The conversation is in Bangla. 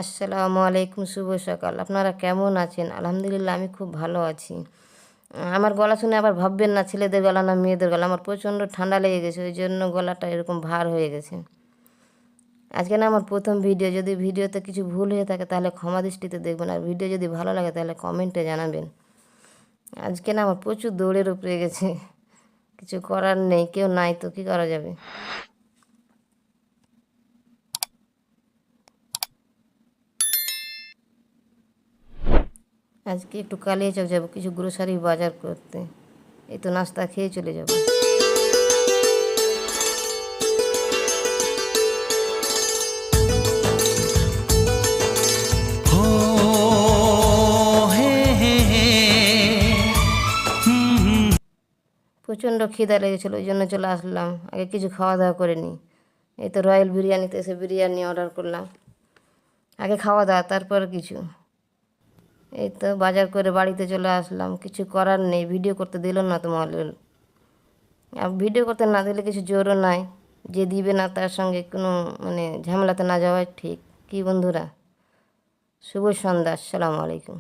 আসসালামু আলাইকুম, শুভ সকাল। আপনারা কেমন আছেন? আলহামদুলিল্লাহ আমি খুব ভালো আছি। আমার গলা শুনে আবার ভাববেন না ছেলেদের গলা না মেয়েদের গলা। আমার প্রচণ্ড ঠান্ডা লেগে গেছে, ওই জন্য গলাটা এরকম ভার হয়ে গেছে। আজকে না আমার প্রথম ভিডিও, যদি ভিডিওতে কিছু ভুল হয়ে থাকে তাহলে ক্ষমা দৃষ্টিতে দেখবেন, আর ভিডিও যদি ভালো লাগে তাহলে কমেন্টে জানাবেন। আজকে না আমার প্রচুর দৌড়ের উপরে গেছে, কিছু করার নেই, কেউ নাই তো কী করা যাবে। আজকে একটু কালিয়াচক যাবো, কিছু গ্রোসারি বাজার করতে। এই তো নাস্তা খেয়ে চলে যাব। প্রচণ্ড খিদা লেগেছিলো, ওই জন্য চলে আসলাম। আগে কিছু খাওয়া দাওয়া করে নিই। এই তো রয়্যাল বিরিয়ানিতে এসে বিরিয়ানি অর্ডার করলাম। আগে খাওয়া দাওয়া তারপর কিছু। এই তো বাজার করে বাড়িতে চলে আসলাম, কিছু করার নেই, ভিডিও করতে দিল না তোমাদের। আর ভিডিও করতে না দিলে কিছু জোরও নাই, যে দিবে না তার সঙ্গে কোনো ঝামেলাতে না যাওয়াই ঠিক। কি বন্ধুরা, শুভ সন্ধ্যা, আসসালামু আলাইকুম।